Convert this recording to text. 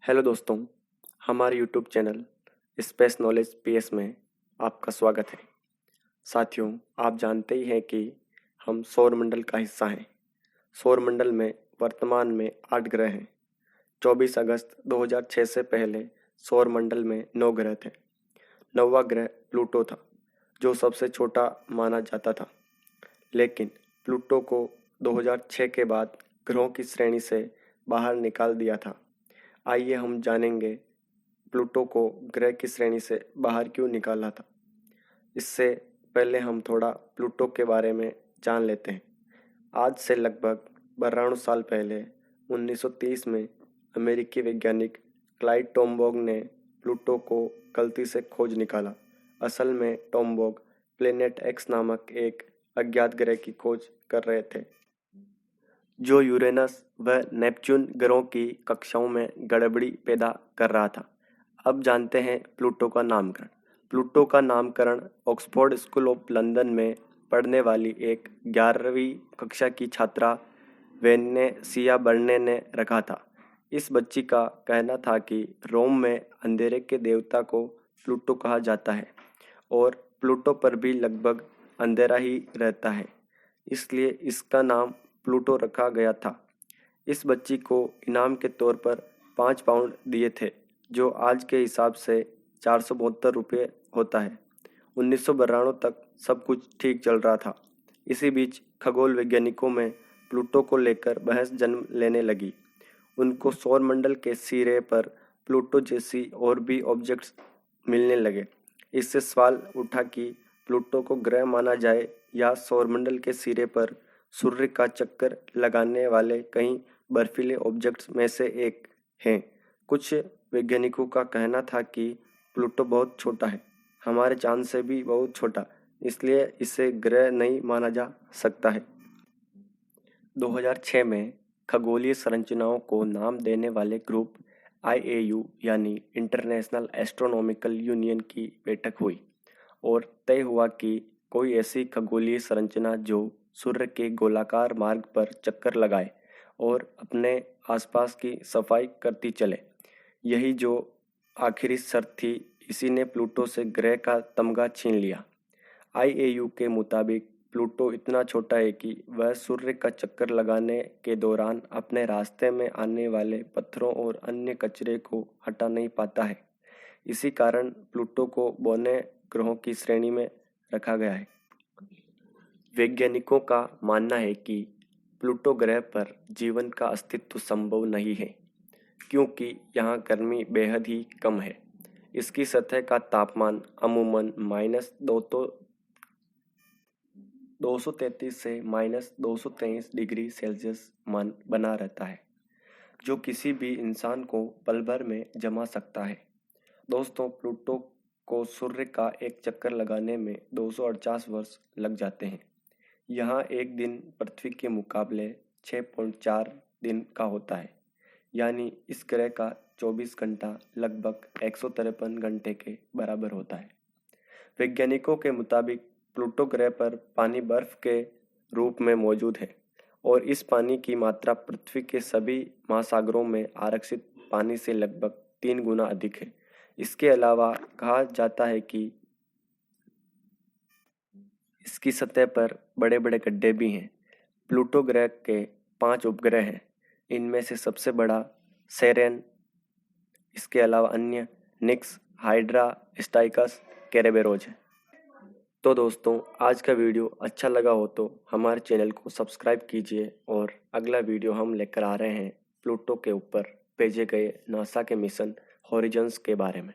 Hello दोस्तों, हमारे YouTube channel space knowledge PS में आपका स्वागत है। साथियों, आप जानते ही हैं कि हम सौरमंडल का हिस्सा हैं। सौरमंडल में वर्तमान में 8 ग्रह हैं। 24 अगस्त 2006 से पहले सौरमंडल में 9 ग्रह थे। 9वां ग्रह प्लूटो था, जो सबसे छोटा माना जाता था। लेकिन प्लूटो को 2006 के बाद ग्रहों की श्रेणी से बाहर निकाल दिया था। आइए हम जानेंगे प्लूटो को ग्रह की श्रेणी से बाहर क्यों निकाला था। इससे पहले हम थोड़ा प्लूटो के बारे में जान लेते हैं। आज से लगभग 92 साल पहले 1930 में अमेरिकी वैज्ञानिक क्लाइड टोमबोग ने प्लूटो को गलती से खोज निकाला। असल में टोमबोग प्लेनेट एक्स नामक एक अज्ञात ग्रह की खोज कर रहे थे, जो यूरेनस व नेपच्यून ग्रहों की कक्षाओं में गड़बड़ी पैदा कर रहा था। अब जानते हैं प्लूटो का नामकरण। प्लूटो का नामकरण ऑक्सफोर्ड स्कूल ऑफ लंदन में पढ़ने वाली एक 11वीं कक्षा की छात्रा वेनेसिया बर्ने ने रखा था। इस बच्ची का कहना था कि रोम में अंधेरे के देवता को प्लूटो कहा जाता है और प्लूटो पर भी लगभग अंधेरा ही रहता है, इसलिए इसका नाम प्लूटो रखा गया था। इस बच्ची को इनाम के तौर पर 5 पाउंड दिए थे, जो आज के हिसाब से 472 रुपये होता है। 1992 तक सब कुछ ठीक चल रहा था। इसी बीच खगोल वैज्ञानिकों में प्लूटो को लेकर बहस जन्म लेने लगी। उनको सौरमंडल के सिरे पर प्लूटो जैसी और भी ऑब्जेक्ट्स मिलने लगे। इससे सवाल उठा कि प्लूटो को ग्रह माना जाए या सौरमंडल के सिरे पर सूर्य का चक्कर लगाने वाले कई बर्फीले ऑब्जेक्ट्स में से एक हैं। कुछ वैज्ञानिकों का कहना था कि प्लूटो बहुत छोटा है, हमारे चांद से भी बहुत छोटा, इसलिए इसे ग्रह नहीं माना जा सकता है। 2006 में खगोलीय संरचनाओं को नाम देने वाले ग्रुप IAU यानी इंटरनेशनल एस्ट्रोनॉमिकल यूनियन की बैठक हुई और तय हुआ कि कोई ऐसी खगोलीय संरचना जो सूर्य के गोलाकार मार्ग पर चक्कर लगाए और अपने आसपास की सफाई करती चले। यही जो आखिरी शर्त थी, इसी ने प्लूटो से ग्रह का तमगा छीन लिया। IAU के मुताबिक प्लूटो इतना छोटा है कि वह सूर्य का चक्कर लगाने के दौरान अपने रास्ते में आने वाले पत्थरों और अन्य कचरे को हटा नहीं पाता है। इसी कारण प्लूटो को बौने ग्रहों की श्रेणी में रखा गया है। वैज्ञानिकों का मानना है कि प्लूटो ग्रह पर जीवन का अस्तित्व संभव नहीं है, क्योंकि यहाँ गर्मी बेहद ही कम है। इसकी सतह का तापमान अमूमन -233 से -223 डिग्री सेल्सियस बना रहता है, जो किसी भी इंसान को पल भर में जमा सकता है। दोस्तों, प्लूटो को सूर्य का एक चक्कर लगाने में 248 वर्ष लग जाते हैं। यहाँ एक दिन पृथ्वी के मुकाबले 6.4 दिन का होता है, यानी इस ग्रह का 24 घंटा लगभग 153 घंटे के बराबर होता है। वैज्ञानिकों के मुताबिक प्लूटो ग्रह पर पानी बर्फ के रूप में मौजूद है और इस पानी की मात्रा पृथ्वी के सभी महासागरों में आरक्षित पानी से लगभग 3 गुना अधिक है। इसके अलावा कहा जाता है कि इसकी सतह पर बड़े बड़े गड्ढे भी हैं। प्लूटो ग्रह के 5 उपग्रह हैं। इनमें से सबसे बड़ा सेरेन, इसके अलावा अन्य निक्स, हाइड्रा, स्टाइकस, केरेबेरोज है। तो दोस्तों, आज का वीडियो अच्छा लगा हो तो हमारे चैनल को सब्सक्राइब कीजिए और अगला वीडियो हम लेकर आ रहे हैं प्लूटो के ऊपर भेजे गए नासा के मिशन होरिजन्स के बारे में।